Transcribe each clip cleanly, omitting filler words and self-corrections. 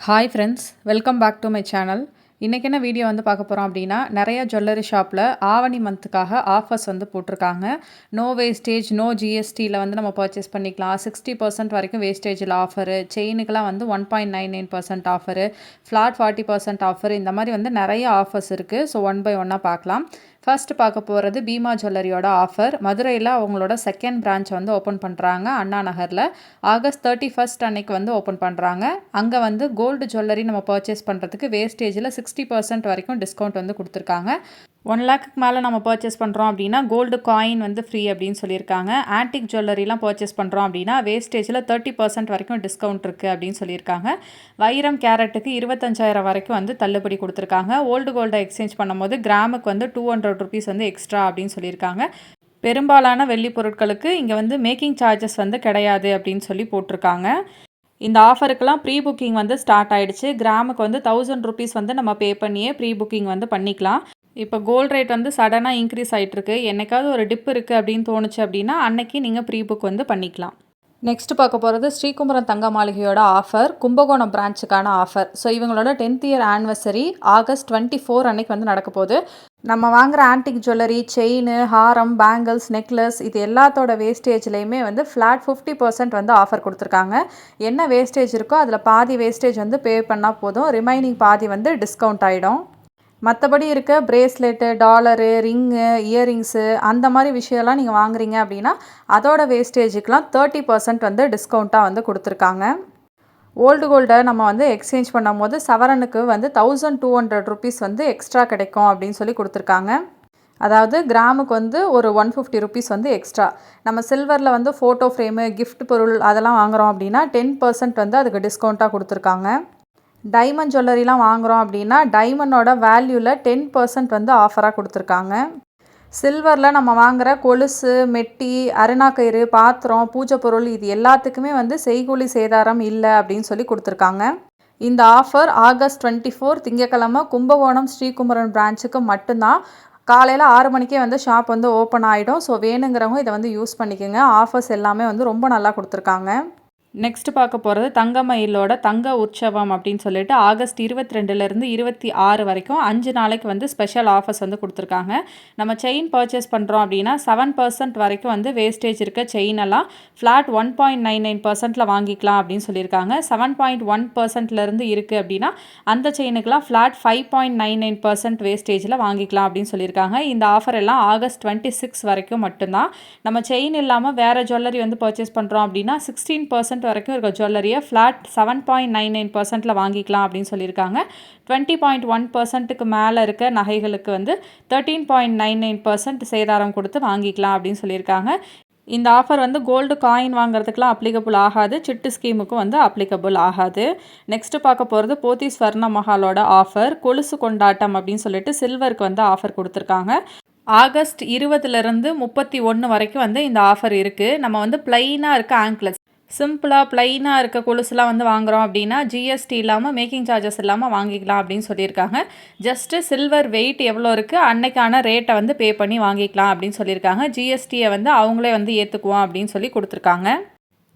Hi friends, welcome back to my channel. இன்றைக்கி என்ன video வந்து பார்க்க போகிறோம் அப்படின்னா, நிறைய ஜுவல்லரி ஷாப்பில் ஆவணி மந்த்துக்காக ஆஃபர்ஸ் வந்து போட்டிருக்காங்க. நோ வேஸ்டேஜ், நோ ஜிஎஸ்டியில் வந்து நம்ம பர்ச்சேஸ் பண்ணிக்கலாம். 60% வரைக்கும் வேஸ்டேஜில் ஆஃபரு, செயினுக்கெலாம் வந்து 1.99% ஆஃபரு, ஃப்ளாட் 40% ஆஃபர், இந்த மாதிரி வந்து நிறைய ஆஃபர்ஸ் இருக்குது. ஸோ ஒன் பை ஒன்னாக பார்க்கலாம். ஃபர்ஸ்ட் பார்க்க போகிறது பீமா ஜுவல்லரியோட ஆஃபர். மதுரையில் அவங்களோட செகண்ட் பிரான்ச் வந்து ஓப்பன் பண்ணுறாங்க அண்ணா நகரில். ஆகஸ்ட் 31 அன்னைக்கு வந்து ஓப்பன் பண்ணுறாங்க. அங்கே வந்து கோல்டு ஜுவல்லரி நம்ம பர்ச்சேஸ் பண்ணுறதுக்கு வேஸ்டேஜில் 60% வரைக்கும் டிஸ்கவுண்ட் வந்து கொடுத்துருக்காங்க. 1 லேக்குக்கு மேலே நம்ம பர்ச்சேஸ் பண்ணுறோம் அப்படின்னா கோல்டு காயின் வந்து ஃப்ரீ அப்படின்னு சொல்லியிருக்காங்க. ஆன்டிக் ஜுவல்லரிலாம் பர்ச்சேஸ் பண்ணுறோம் அப்படின்னா வேஸ்டேஜில் 30% வரைக்கும் டிஸ்கவுண்ட் இருக்குது அப்படின்னு சொல்லியிருக்காங்க. வைரம் கேரட்டுக்கு 25,000 வரைக்கும் வந்து தள்ளுபடி கொடுத்துருக்காங்க. ஓல்டு கோல்டை எக்ஸ்சேஞ்ச் பண்ணும்போது கிராமுக்கு வந்து 200 ருபீஸ் வந்து எக்ஸ்ட்ரா அப்படின்னு சொல்லியிருக்காங்க. பெரும்பாலான வெள்ளி பொருட்களுக்கு இங்கே வந்து மேக்கிங் சார்ஜஸ் வந்து கிடையாது அப்படின்னு சொல்லி போட்டிருக்காங்க. இந்த ஆஃபருக்கெல்லாம் ப்ரீ புக்கிங் வந்து ஸ்டார்ட் ஆகிடுச்சு. கிராமுக்கு வந்து 1000 ருபீஸ் வந்து நம்ம பே பண்ணியே ப்ரீ புக்கிங் வந்து பண்ணிக்கலாம். இப்போ கோல்ட் ரேட் வந்து சடனாக இன்க்ரீஸ் ஆகிட்டுருக்கு. என்னைக்காவது ஒரு டிப் இருக்குது அப்படின்னு தோணுச்சு அப்படின்னா அன்னைக்கு நீங்கள் ப்ரீ புக் வந்து பண்ணிக்கலாம். நெக்ஸ்ட் பார்க்க போகிறது ஸ்ரீகுமரன் தங்க மாளிகையோட ஆஃபர், கும்பகோணம் பிரான்ச்சுக்கான ஆஃபர். ஸோ இவங்களோட 10th இயர் ஆனிவர்சரி ஆகஸ்ட் 24 அன்னைக்கு வந்து நடக்க போகுது. நம்ம வாங்குகிற ஆன்டிக் ஜுவல்லரி, செயின், ஹாரம், பேங்கிள்ஸ், நெக்லஸ் இது எல்லாத்தோட வேஸ்டேஜ்லேயுமே வந்து ஃப்ளாட் 50% வந்து ஆஃபர் கொடுத்துருக்காங்க. என்ன வேஸ்டேஜ் இருக்கோ அதில் பாதி வேஸ்டேஜ் வந்து பே பண்ணால் போதும், ரிமைனிங் பாதி வந்து டிஸ்கவுண்ட் ஆகிடும். மற்றபடி இருக்க பிரேஸ்லெட்டு, டாலரு, ரிங்கு, இயரிங்ஸு அந்த மாதிரி விஷயம்லாம் நீங்கள் வாங்குறீங்க அப்படின்னா அதோட வேஸ்டேஜுக்கெலாம் 30% வந்து டிஸ்கவுண்ட்டாக வந்து கொடுத்துருக்காங்க. ஓல்டு கோல்டை நம்ம வந்து எக்ஸ்சேஞ்ச் பண்ணும்போது சவரனுக்கு வந்து 1200 ருபீஸ் வந்து எக்ஸ்ட்ரா கிடைக்கும் அப்படின்னு சொல்லி கொடுத்துருக்காங்க. அதாவது கிராமுக்கு வந்து ஒரு 150 ருபீஸ் வந்து எக்ஸ்ட்ரா. நம்ம சில்வரில் வந்து ஃபோட்டோ ஃப்ரேமு, கிஃப்ட் பொருள் அதெல்லாம் வாங்குகிறோம் அப்படின்னா 10% வந்து அதுக்கு டிஸ்கவுண்ட்டாக கொடுத்துருக்காங்க. டைமண்ட் ஜுவல்லரிலாம் வாங்குகிறோம் அப்படின்னா டைமண்டோட வேல்யூவில் 10% வந்து ஆஃபராக கொடுத்துருக்காங்க. சில்வரில் நம்ம வாங்குகிற கொலுசு, மெட்டி, அருணாக்கயிறு, பாத்திரம், பூஜை பொருள் இது எல்லாத்துக்குமே வந்து செய்கூலி சேதாரம் இல்லை அப்படின்னு சொல்லி கொடுத்துருக்காங்க. இந்த ஆஃபர் ஆகஸ்ட் 24 திங்கக்கிழமை கும்பகோணம் ஸ்ரீகுமரன் பிரான்ச்சுக்கு மட்டும்தான். காலையில் 6 மணிக்கே வந்து ஷாப் வந்து ஓப்பன் ஆகிடும். ஸோ வேணுங்கிறவங்க இதை வந்து யூஸ் பண்ணிக்கோங்க. ஆஃபர்ஸ் எல்லாமே வந்து ரொம்ப நல்லா கொடுத்துருக்காங்க. நெக்ஸ்ட் பார்க்க போகிறது தங்கமயிலோட தங்க உற்சவம் அப்படின்னு சொல்லிட்டு ஆகஸ்ட் 22லேருந்து 26 வரைக்கும் 5 நாளைக்கு வந்து ஸ்பெஷல் ஆஃபர்ஸ் வந்து கொடுத்துருக்காங்க. நம்ம செயின் பர்ச்சேஸ் பண்ணுறோம் அப்படின்னா 7% வரைக்கும் வந்து வேஸ்டேஜ் இருக்க செயினெல்லாம் ஃப்ளாட் 1.99%ல் வாங்கிக்கலாம் அப்படின்னு சொல்லியிருக்காங்க. 7.1%லேருந்து இருக்குது அப்படின்னா அந்த செயினுக்கெலாம் ஃப்ளாட் 5.99% வேஸ்டேஜில் வாங்கிக்கலாம் அப்படின்னு சொல்லியிருக்காங்க. இந்த ஆஃபர் எல்லாம் ஆகஸ்ட் 26 வரைக்கும் மட்டும்தான். நம்ம செயின் இல்லாமல் வேறு ஜுவல்லரி வந்து பர்ச்சேஸ் பண்ணுறோம் அப்படின்னா 16% வரைக்கும் இருக்க ஜுவல்லரியை ஃப்ளாட் 7.99%ல் வாங்கிக்கலாம் அப்படின்னு சொல்லியிருக்காங்க. 20.1%க்கு மேலே இருக்க நகைகளுக்கு வந்து 13.99% சேதாரம் கொடுத்து வாங்கிக்கலாம் அப்படின்னு சொல்லியிருக்காங்க. இந்த ஆஃபர் வந்து கோல்டு காயின் வாங்குறதுக்கெலாம் அப்ளிகபிள் ஆகாது, சிட்டு ஸ்கீமுக்கும் வந்து அப்ளிகபிள் ஆகாது. நெக்ஸ்ட் பார்க்க போகிறது போத்தீஸ் ஸ்வர்ண மஹாலோட ஆஃபர், கொலுசு கொண்டாட்டம் அப்படின்னு சொல்லிட்டு சில்வருக்கு வந்து ஆஃபர் கொடுத்துருக்காங்க. ஆகஸ்ட் 20லேருந்து 31 வரைக்கும் வந்து இந்த ஆஃபர் இருக்குது. நம்ம வந்து பிளைனாக இருக்க ஆங்க்லெட்ஸ், சிம்பிளாக ப்ளைனாக இருக்க கொலுசுலாம் வந்து வாங்குகிறோம் அப்படின்னா ஜிஎஸ்டி இல்லாமல், மேக்கிங் சார்ஜஸ் இல்லாமல் வாங்கிக்கலாம் அப்படின்னு சொல்லியிருக்காங்க. ஜஸ்ட்டு சில்வர் வெயிட் எவ்வளோ இருக்குது அன்னைக்கான ரேட்டை வந்து பே பண்ணி வாங்கிக்கலாம் அப்படின்னு சொல்லியிருக்காங்க. ஜிஎஸ்டியை வந்து அவங்களே வந்து ஏற்றுக்குவோம் அப்படின்னு சொல்லி கொடுத்துருக்காங்க.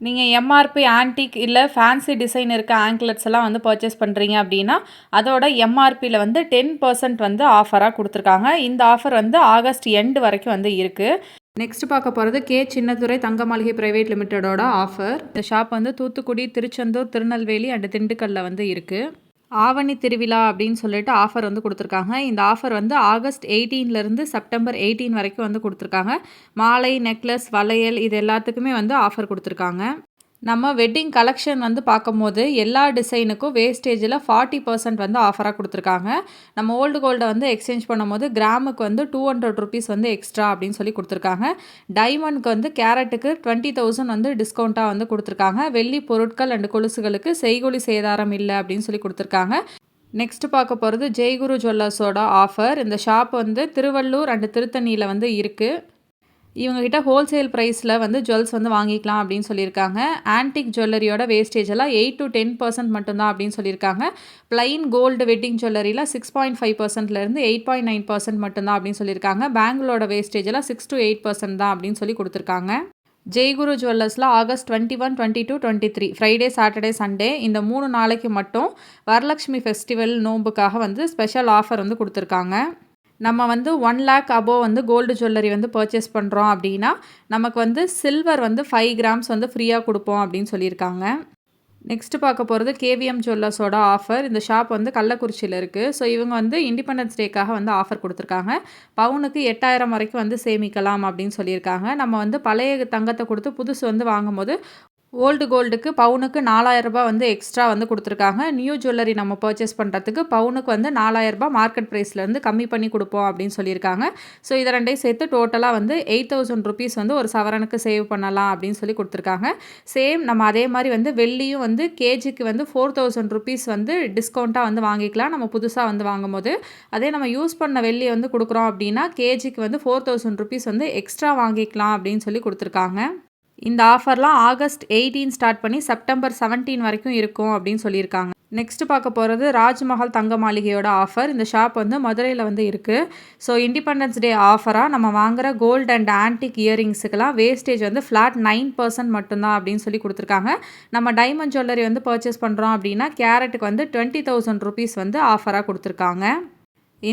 நீங்கள் எம்ஆர்பி ஆன்டிக் இல்லை ஃபேன்சி டிசைன் இருக்க ஆங்க்லெட்ஸ் எல்லாம் வந்து பர்ச்சேஸ் பண்ணுறீங்க அப்படின்னா அதோட எம்ஆர்பியில் வந்து 10% வந்து ஆஃபராக கொடுத்துருக்காங்க. இந்த ஆஃபர் வந்து ஆகஸ்ட் எண்டு வரைக்கும் வந்து இருக்குது. நெக்ஸ்ட் பார்க்க போகிறது கே சின்னதுரை தங்க மாளிகை பிரைவேட் லிமிட்டடோட ஆஃபர். இந்த ஷாப் வந்து தூத்துக்குடி, திருச்செந்தூர், திருநெல்வேலி அண்ட் திண்டுக்கல்லில் வந்து இருக்குது. ஆவணி திருவிழா அப்படின்னு சொல்லிட்டு ஆஃபர் வந்து கொடுத்துருக்காங்க. இந்த ஆஃபர் வந்து ஆகஸ்ட் 18லேருந்து செப்டம்பர் 18 வரைக்கும் வந்து கொடுத்துருக்காங்க. மாலை, நெக்லஸ், வளையல் இது எல்லாத்துக்குமே வந்து ஆஃபர் கொடுத்துருக்காங்க. நம்ம வெட்டிங் கலெக்ஷன் வந்து பார்க்கும்போது எல்லா டிசைனுக்கும் வேஸ்டேஜில் 40% வந்து ஆஃபராக கொடுத்துருக்காங்க. நம்ம ஓல்டு கோல்டை வந்து எக்ஸ்சேஞ்ச் பண்ணும்போது கிராமுக்கு வந்து 200 ருபீஸ் வந்து எக்ஸ்ட்ரா அப்படின்னு சொல்லி கொடுத்துருக்காங்க. டைமண்ட்க்கு வந்து கேரட்டுக்கு 20,000 வந்து டிஸ்கவுண்ட்டாக வந்து கொடுத்துருக்காங்க. வெள்ளி பொருட்கள் அண்ட் கொலுசுகளுக்கு செய்கூலி சேதாரம் இல்லை அப்படின்னு சொல்லி கொடுத்துருக்காங்க. நெக்ஸ்ட் பார்க்க போகிறது ஜெய்குரு ஜுவல்லர்ஸோட ஆஃபர். இந்த ஷாப் வந்து திருவள்ளூர் அண்ட் திருத்தணியில் வந்து இருக்குது. இவங்ககிட்ட ஹோல்சேல் ப்ரைஸில் வந்து ஜுவல்ஸ் வந்து வாங்கிக்கலாம் அப்படின்னு சொல்லியிருக்காங்க. ஆன்டிக் ஜுவல்லரியோட வேஸ்டேஜ் எல்லாம் 8 to 10% மட்டும்தான் அப்படின்னு சொல்லியிருக்காங்க. பிளைன் கோல்டு வெட்டிங் ஜுவல்லரியில் 6.5%லேருந்து 8.9% மட்டும்தான் அப்படின்னு சொல்லியிருக்காங்க. பேங்கிளோட வேஸ்டேஜ் எல்லாம் 6 to 8% தான் அப்படின்னு சொல்லி கொடுத்துருக்காங்க. Jaiguru ஜுவல்லர்ஸில் August 21, 22, 23 Friday, Saturday, Sunday இந்த 3 நாளைக்கு மட்டும் வரலட்சுமி ஃபெஸ்டிவல் நோம்புக்காக வந்து ஸ்பெஷல் ஆஃபர் வந்து கொடுத்துருக்காங்க. நம்ம வந்து 1 lakh அபோவ் வந்து கோல்டு ஜுவல்லரி வந்து பர்ச்சேஸ் பண்ணுறோம் அப்படின்னா நமக்கு வந்து சில்வர் வந்து 5 கிராம்ஸ் வந்து ஃப்ரீயாக கொடுப்போம் அப்படின்னு சொல்லியிருக்காங்க. நெக்ஸ்ட்டு பார்க்க போகிறது கேவிஎம் ஜுவல்லர்ஸோட ஆஃபர். இந்த ஷாப் வந்து கள்ளக்குறிச்சியில் இருக்குது. ஸோ இவங்க வந்து இண்டிபெண்டன்ஸ் டேக்காக வந்து ஆஃபர் கொடுத்துருக்காங்க. பவுனுக்கு 8000 வரைக்கும் வந்து சேமிக்கலாம் அப்படின்னு சொல்லியிருக்காங்க. நம்ம வந்து பழைய தங்கத்தை கொடுத்து புதுசு வந்து வாங்கும்போது ஓல்டு கோல்டுக்கு பவுனுக்கு 4000 ரூபாய் வந்து எக்ஸ்ட்ரா வந்து கொடுத்துருக்காங்க. நியூ ஜுவல்லரி நம்ம பர்ச்சேஸ் பண்ணுறதுக்கு பவுனுக்கு வந்து 4000 ரூபாய் மார்க்கெட் ப்ரைஸ்லேருந்து கம்மி பண்ணி கொடுப்போம் அப்படின்னு சொல்லியிருக்காங்க. ஸோ இதை ரெண்டையும் சேர்த்து டோட்டலாக வந்து 8000 ருபீஸ் வந்து ஒரு சவரனுக்கு சேவ் பண்ணலாம் அப்படின்னு சொல்லி கொடுத்துருக்காங்க. சேம் நம்ம அதே மாதிரி வந்து வெள்ளியும் வந்து கேஜிக்கு வந்து 4000 ருபீஸ் வந்து டிஸ்கவுண்ட்டாக வந்து வாங்கிக்கலாம் நம்ம புதுசாக வந்து வாங்கும்போது. அதே நம்ம யூஸ் பண்ண வெள்ளி வந்து கொடுக்குறோம் அப்படின்னா கேஜிக்கு வந்து 4000 ருபீஸ் வந்து எக்ஸ்ட்ரா வாங்கிக்கலாம் அப்படின்னு சொல்லி கொடுத்துருக்காங்க. இந்த ஆஃபர்லாம் ஆகஸ்ட் 18 ஸ்டார்ட் பண்ணி செப்டம்பர் 17 வரைக்கும் இருக்கும் அப்படின்னு சொல்லியிருக்காங்க. நெக்ஸ்ட் பார்க்க போகிறது ராஜ்மஹால் தங்க மாளிகையோட ஆஃபர். இந்த ஷாப் வந்து மதுரையில் வந்து இருக்குது. ஸோ இண்டிபெண்டன்ஸ் டே ஆஃபராக நம்ம வாங்குகிற கோல்டு அண்ட் ஆன்டிக் இயரிங்ஸுக்கெல்லாம் வேஸ்டேஜ் வந்து ஃப்ளாட் 9% மட்டும்தான் அப்படின்னு சொல்லி கொடுத்துருக்காங்க. நம்ம டைமண்ட் ஜுவல்லரி வந்து பர்ச்சேஸ் பண்ணுறோம் அப்படின்னா கேரட்டுக்கு வந்து 20,000 ருபீஸ் வந்து ஆஃபராக கொடுத்துருக்காங்க.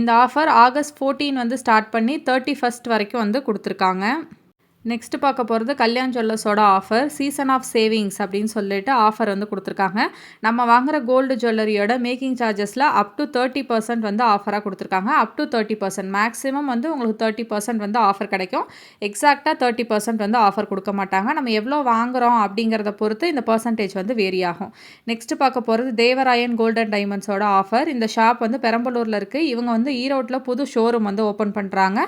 இந்த ஆஃபர் ஆகஸ்ட் 14 வந்து ஸ்டார்ட் பண்ணி 31 வரைக்கும் வந்து கொடுத்துருக்காங்க. நெக்ஸ்ட் பார்க்க போகிறது கல்யாண் ஜுவல்லர்ஸோட ஆஃபர். சீசன் ஆஃப் சேவிங்ஸ் அப்படின்னு சொல்லிட்டு ஆஃபர் வந்து கொடுத்துருக்காங்க. நம்ம வாங்குகிற கோல்டு ஜுவல்லரியோட மேக்கிங் சார்ஜஸில் அப் டு 30% வந்து ஆஃபராக கொடுத்துருக்காங்க. அப் டு 30%, மேக்ஸிமம் வந்து உங்களுக்கு 30% வந்து ஆஃபர் கிடைக்கும். எக்ஸாக்டாக 30% வந்து ஆஃபர் கொடுக்க மாட்டாங்க. நம்ம எவ்வளோ வாங்குகிறோம் அப்படிங்கிறத பொறுத்து இந்த பர்சன்டேஜ் வந்து வேரி ஆகும். நெக்ஸ்ட் பார்க்க போகிறது தேவராயன் கோல்ட் அண்ட் டைமண்ட்ஸோட ஆஃபர். இந்த ஷாப் வந்து பெரம்பலூரில் இருக்குது. இவங்க வந்து ஈரோட்டில் புது ஷோரூம் வந்து ஓப்பன் பண்ணுறாங்க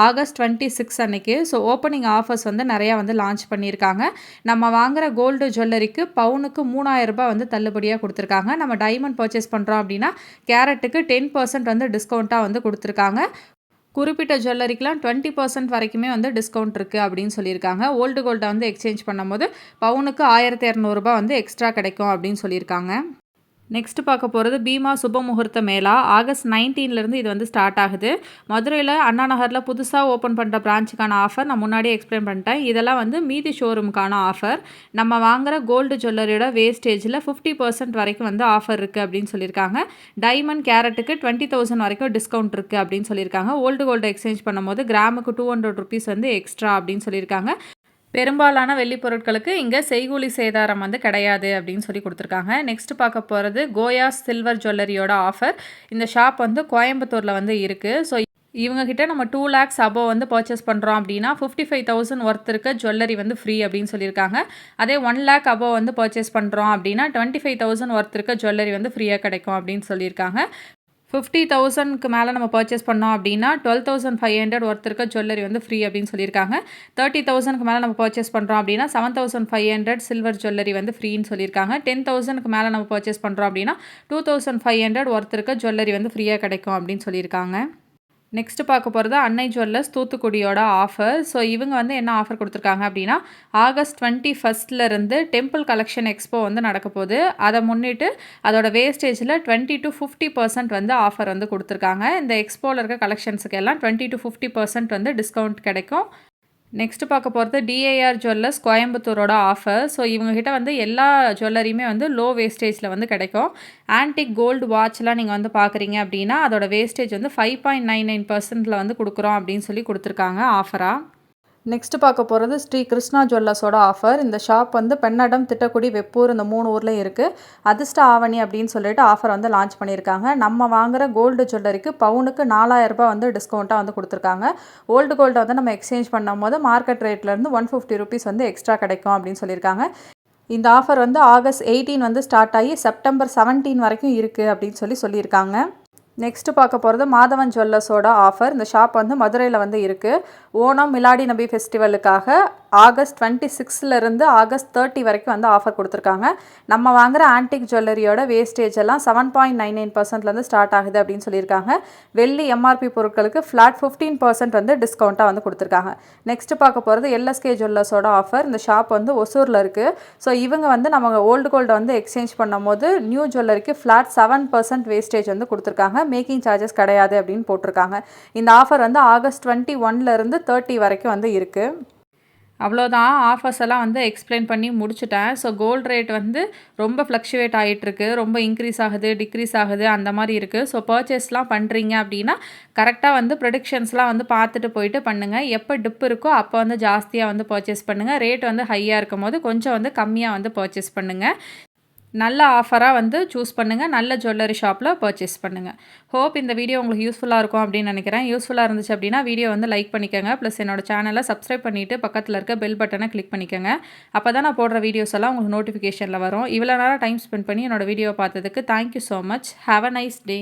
ஆகஸ்ட் 26 அன்னைக்கு. ஸோ ஓப்பனிங் ஆஃபர்ஸ் வந்து நிறையா வந்து லான்ச் பண்ணியிருக்காங்க. நம்ம வாங்குகிற கோல்டு ஜுவல்லரிக்கு பவுனுக்கு 3000 ரூபாய் வந்து தள்ளுபடியாக கொடுத்துருக்காங்க. நம்ம டைமண்ட் பர்ச்சேஸ் பண்ணுறோம் அப்படின்னா கேரட்டுக்கு 10% வந்து டிஸ்கவுண்ட்டாக வந்து கொடுத்துருக்காங்க. குறிப்பிட்ட ஜுவல்லரிக்கெலாம் 20% வரைக்குமே வந்து டிஸ்கவுண்ட் இருக்குது அப்படின்னு சொல்லியிருக்காங்க. ஓல்டு கோல்டை வந்து எக்ஸ்சேஞ்ச் பண்ணும்போது பவுனுக்கு 1200 ரூபாய் வந்து எக்ஸ்ட்ரா கிடைக்கும் அப்படின்னு சொல்லியிருக்காங்க. நெக்ஸ்ட் பார்க்க போகிறது பீமா சுப முகூர்த்த மேளா. ஆகஸ்ட் 19லேருந்து இது வந்து ஸ்டார்ட் ஆகுது. மதுரையில் அண்ணா நகரில் புதுசாக ஓப்பன் பண்ணுற பிரான்ச்சுக்கான ஆஃபர் நான் முன்னாடியே எக்ஸ்பிளைன் பண்ணிட்டேன். இதெல்லாம் வந்து மீதி ஷோரூமுக்கான ஆஃபர். நம்ம வாங்குகிற கோல்டு ஜுவல்லரியோட வேஸ்டேஜில் 50% வரைக்கும் வந்து ஆஃபர் இருக்குது அப்படின்னு சொல்லியிருக்காங்க. டைமண்ட் கேரட்டுக்கு 20,000 வரைக்கும் டிஸ்கவுண்ட் இருக்குது அப்படின்னு சொல்லியிருக்காங்க. ஓல்டு கோல்டு எக்ஸ்சேஞ்ச் பண்ணும்போது கிராமுக்கு 200 ருபீஸ் வந்து எக்ஸ்ட்ரா அப்படின்னு சொல்லியிருக்காங்க. பெரும்பாலான வெள்ளி பொருட்களுக்கு இங்கே செய்கூலி சேதாரம் வந்து கிடையாது அப்படின்னு சொல்லி கொடுத்துருக்காங்க. நெக்ஸ்ட் பார்க்க போகிறது கோயா சில்வர் ஜுவல்லரியோட ஆஃபர். இந்த ஷாப் வந்து கோயம்புத்தூரில் வந்து இருக்குது. ஸோ இவங்ககிட்ட நம்ம 2 lakhs அபோவ் வந்து பர்ச்சேஸ் பண்ணுறோம் அப்படின்னா 55,000 ஒர்த் இருக்க ஜுவல்லரி வந்து ஃப்ரீ அப்படின்னு சொல்லியிருக்காங்க. அதே 1 lakh அபோவ் வந்து பர்ச்சேஸ் பண்ணுறோம் அப்படின்னா 25,000 ஒர்த் இருக்க ஜுவல்லரி வந்து ஃப்ரீயாக கிடைக்கும் அப்படின்னு சொல்லியிருக்காங்க. 50,000க்கு மேலே நம்ம பர்ச்சேஸ் பண்ணோம் அப்படின்னா 12,500 ஒர்த் இருக்க ஜுவல்லரி வந்து ஃப்ரீ அப்படின்னு சொல்லியிருக்காங்க. 30,000க்கு மேலே நம்ம பர்ச்சேஸ் பண்ணுறோம் அப்படின்னா 7,500 சில்வர் ஜுவல்லரி வந்து ஃப்ரீன்னு சொல்லியிருக்காங்க. 10,000க்கு மேலே நம்ம பர்ச்சேஸ் பண்ணுறோம் அப்படின்னா 2,500 ஒர்த் இருக்க ஜுவல்லரி வந்து ஃப்ரீயாக கிடைக்கும் அப்படின்னு சொல்லியிருக்காங்க. நெக்ஸ்ட் பார்க்க போகிறது அன்னை ஜுவல்லர்ஸ் தூத்துக்குடியோட ஆஃபர். ஸோ இவங்க வந்து என்ன ஆஃபர் கொடுத்துருக்காங்க அப்படின்னா ஆகஸ்ட் 21லேருந்து டெம்பிள் கலெக்ஷன் எக்ஸ்போ வந்து நடக்க போகுது. அதை முன்னிட்டு அதோட வேஸ்டேஜில் 20 to 50% வந்து ஆஃபர் வந்து கொடுத்துருக்காங்க. இந்த எக்ஸ்போவில் இருக்க கலெக்ஷன்ஸுக்கு எல்லாம் 20 to 50% வந்து டிஸ்கவுண்ட் கிடைக்கும். நெக்ஸ்ட் பார்க்க போகிறது டிஏஆர் ஜுவல்லர்ஸ் கோயம்புத்தூரோட ஆஃபர். ஸோ இவங்ககிட்ட வந்து எல்லா ஜுவல்லரியுமே வந்து லோ வேஸ்டேஜில் வந்து கிடைக்கும். ஆன்டிக் கோல்டு வாட்ச்லாம் நீங்கள் வந்து பார்க்குறீங்க அப்படின்னா அதோட வேஸ்டேஜ் வந்து 5.99%ல் வந்து கொடுக்குறோம் அப்படின்னு சொல்லி கொடுத்துருக்காங்க ஆஃபராக. நெக்ஸ்ட் பார்க்க போகிறது ஸ்ரீ கிருஷ்ணா ஜுவல்லர்ஸோட ஆஃபர். இந்த ஷாப் வந்து பெண்ணடம், திட்டக்குடி, வெப்பூர் இந்த 3 ஊரில் இருக்குது. அதிர்ஷ்ட ஆவணி அப்படின்னு சொல்லிட்டு ஆஃபர் வந்து லான்ச் பண்ணியிருக்காங்க. நம்ம வாங்குகிற கோல்டு ஜுவல்லரிக்கு பவுனுக்கு 4000 ரூபாய் வந்து டிஸ்கவுண்ட்டாக வந்து கொடுத்துருக்காங்க. ஓல்டு கோல்டை வந்து நம்ம எக்ஸ்சேஞ்ச் பண்ணும்போது மார்க்கெட் ரேட்லேருந்து 150 ருபீஸ் வந்து எக்ஸ்ட்ரா கிடைக்கும் அப்படின்னு சொல்லியிருக்காங்க. இந்த ஆஃபர் வந்து ஆகஸ்ட் 18 வந்து ஸ்டார்ட் ஆகி செப்டம்பர் 17 வரைக்கும் இருக்குது அப்படின்னு சொல்லியிருக்காங்க. நெக்ஸ்ட் பார்க்க போகிறது மாதவன் ஜுவல்லர்ஸோட ஆஃபர். இந்த ஷாப் வந்து மதுரையில் வந்து இருக்குது. ஓணம் மிலாடி நபி ஃபெஸ்டிவலுக்காக ஆகஸ்ட் 26லேருந்து ஆகஸ்ட் 30 வரைக்கும் வந்து ஆஃபர் கொடுத்துருக்காங்க. நம்ம வாங்குகிற ஆன்டிக் ஜுவல்லரியோட வேஸ்டேஜ் எல்லாம் 7.99%லேருந்து ஸ்டார்ட் ஆகுது அப்படின்னு சொல்லியிருக்காங்க. வெள்ளி எம்ஆர்பி பொருட்களுக்கு ஃப்ளாட் 15% வந்து டிஸ்கவுண்ட்டாக வந்து கொடுத்துருக்காங்க. நெக்ஸ்ட் பார்க்க போகிறது எல்எஸ்கே ஜுவல்லர்ஸோட ஆஃபர். இந்த ஷாப் வந்து ஒசூரில் இருக்குது. ஸோ இவங்க வந்து நம்ம ஓல்டு கோல்டை வந்து எக்ஸ்சேஞ்ச் பண்ணும்போது நியூ ஜுவல்லரிக்கு ஃப்ளாட் 7% வேஸ்டேஜ் வந்து கொடுத்துருக்காங்க. மேக்கிங் சார்ஜஸ் கிடையாது அப்படின்னு போட்டிருக்காங்க. இந்த ஆஃபர் வந்து ஆகஸ்ட் 21லேருந்து 30 வரைக்கும் வந்து இருக்குது. அவ்வளோதான் ஆஃபர்ஸ் எல்லாம் வந்து எக்ஸ்பிளைன் பண்ணி முடிச்சுட்டேன். ஸோ கோல்ட் ரேட் வந்து ரொம்ப ஃப்ளக்சுவேட் ஆகிட்டுருக்கு. ரொம்ப இன்க்ரீஸ் ஆகுது, டிக்ரீஸ் ஆகுது அந்த மாதிரி இருக்குது. ஸோ பர்ச்சேஸ்லாம் பண்ணுறீங்க அப்படின்னா கரெக்டாக வந்து ப்ரெடிக்ஷன்ஸ்லாம் வந்து பார்த்துட்டு போயிட்டு பண்ணுங்கள். எப்போ டிப் இருக்கோ அப்போ வந்து ஜாஸ்தியாக வந்து பர்ச்சேஸ் பண்ணுங்கள். ரேட் வந்து ஹையாக இருக்கும் போது கொஞ்சம் வந்து கம்மியாக வந்து பர்ச்சேஸ் பண்ணுங்கள். நல்ல ஆஃபராக வந்து சூஸ் பண்ணுங்கள். நல்ல ஜுவல்லரி ஷாப்பில் பர்ச்சேஸ் பண்ணுங்கள். ஹோப் இந்த வீடியோ உங்களுக்கு யூஸ்ஃபுல்லாக இருக்கும் அப்படின்னு நினைக்கிறேன். யூஸ்ஃபுல்லாக இருந்துச்சு அப்படின்னா வீடியோ வந்து லைக் பண்ணிக்கோங்க. ப்ளஸ் என்னோட சேனலை சப்ஸ்கிரைப் பண்ணிவிட்டு பக்கத்தில் இருக்க பெல் பட்டனை கிளிக் பண்ணிக்கோங்க. அப்போ தான் நான் போடுற வீடியோஸ் எல்லாம் உங்களுக்கு நோட்டிஃபிகேஷனில் வரும். இவ்வளோ நேரம் டைம் ஸ்பெண்ட் பண்ணி என்னோட வீடியோவை பார்த்ததுக்கு thank you so much. Have a nice day.